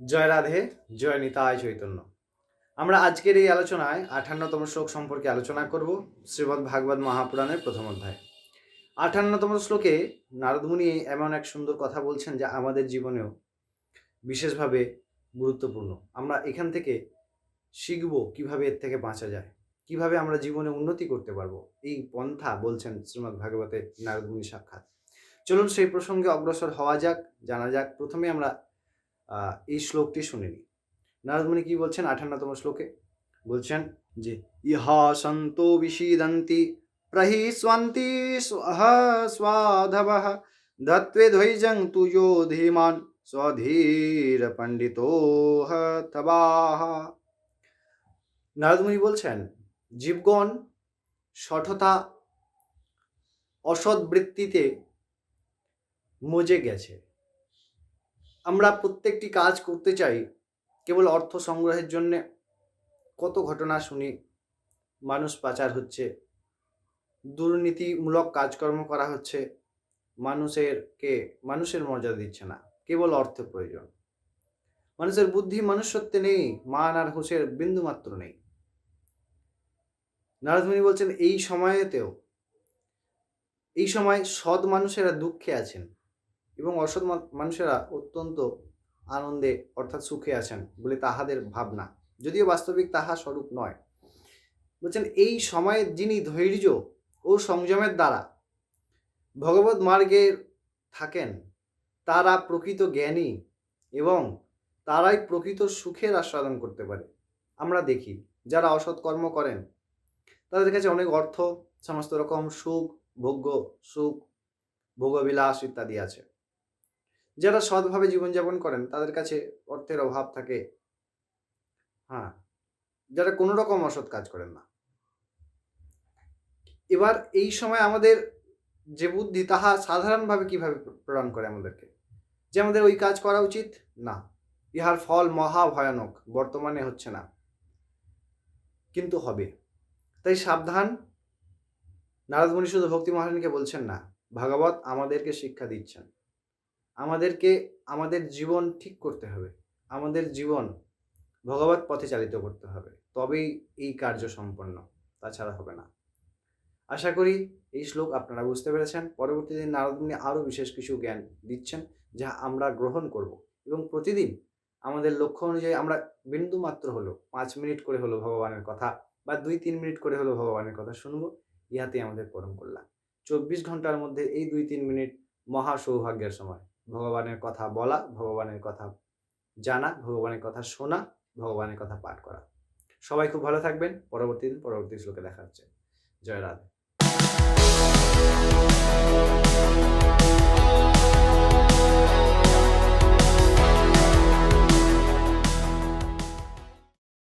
জয় রাধে, জয় নিতাই চৈতন্য। আমরা আজকের এই আলোচনায় ৫৮তম শ্লোক সম্পর্কে আলোচনা করব। শ্রীমদ্ ভাগবত মহাপুরাণের প্রথম অধ্যায় ৫৮তম শ্লোকে নারদ মুনি এমন এক সুন্দর কথা বলছেন যা আমাদের জীবনেও বিশেষভাবে গুরুত্বপূর্ণ। আমরা এখান থেকে শিখব কিভাবে এর থেকে বাঁচা যায়, কিভাবে আমরা জীবনে উন্নতি করতে পারবো। এই পন্থা বলছেন শ্রীমদ্ ভাগবতে নারদ মুনি সাক্ষাৎ। চলুন সেই প্রসঙ্গে অগ্রসর হওয়া যাক, জানা যাক। প্রথমে আমরা এই শ্লোকটি শুনে নিই। নারদ মুনি কি বলছেন ৫৮তম শ্লোকে? বলছেন যে ইহা সন্তো বিষীদন্তি প্রহিষ্যন্তি স্বাধবঃ দত্বে ধৈর্যং তুজো ধীমান স্বধীর পণ্ডিতো হতবাহ। নারদ মুনি বলছেন জীবগণ শঠতা অসৎ বৃত্তিতে মজে গেছে। আমরা প্রত্যেকটি কাজ করতে চাই কেবল অর্থ সংগ্রহের জন্যে। কত ঘটনা শুনি, মানুষ পাচার হচ্ছে, দুর্নীতিমূলক কাজকর্ম করা হচ্ছে, মানুষের মর্যাদা দিচ্ছে না, কেবল অর্থ প্রয়োজন। মানুষের বুদ্ধি মনুষ্যত্বে নেই, মান আর হুঁশের বিন্দু মাত্র নেই। নারদ মুনি বলছেন এই সময় সৎ মানুষেরা দুঃখে আছেন এবং অসৎ মানুষেরা অত্যন্ত আনন্দে অর্থাৎ সুখে আছেন বলে তাহাদের ভাবনা, যদিও বাস্তবিক তাহা স্বরূপ নয়। বলছেন এই সময়ে যিনি ধৈর্য ও সংযমের দ্বারা ভগবত মার্গে থাকেন তারা প্রকৃত জ্ঞানী এবং তারাই প্রকৃত সুখের আস্বাদন করতে পারে। আমরা দেখি যারা অসৎ কর্ম করেন তাদের কাছে অনেক অর্থ, সমস্ত রকম সুখ, ভোগবিলাস ইত্যাদি আছে। যারা সৎভাবে জীবনযাপন করেন তাদের কাছে অর্থের অভাব থাকে, যারা কোনো রকম অসৎ কাজ করেন না। এবার এই সময় আমাদের যে বুদ্ধি তাহা সাধারণভাবে কিভাবে প্রদান করে আমাদেরকে যে আমাদের ওই কাজ করা উচিত না, ইহার ফল মহা ভয়ানক, বর্তমানে হচ্ছে না কিন্তু হবে, তাই সাবধান। নারদ মুনি শুধু ভক্তি মহারানীকে বলছেন না, ভাগবত আমাদেরকে শিক্ষা দিচ্ছেন। আমাদেরকে আমাদের জীবন ঠিক করতে হবে, আমাদের জীবন ভগবত পথে চালিত করতে হবে, তবেই এই কার্য সম্পন্ন, তাছাড়া হবে না। আশা করি এই শ্লোক আপনারা বুঝতে পেরেছেন। পরবর্তী দিন নারদ মুনি আরও বিশেষ কিছু জ্ঞান দিচ্ছেন যা আমরা গ্রহণ করব এবং প্রতিদিন আমাদের লক্ষ্য অনুযায়ী আমরা বিন্দু মাত্র হলো 5 মিনিট করে হলো ভগবানের কথা বা 2-3 মিনিট করে হলো ভগবানের কথা শুনবো, ইহাতে আমাদের পরম কল্যাণ। 24 ঘন্টার মধ্যে এই 2-3 মিনিট মহা সৌভাগ্যের সময় ভগবানের কথা বলা, ভগবানের কথা জানা, ভগবানের কথা শোনা, ভগবানের কথা পাঠ করা। সবাই খুব ভালো থাকবেন। পরবর্তী শ্লোকে দেখা হচ্ছে। জয় রাধে।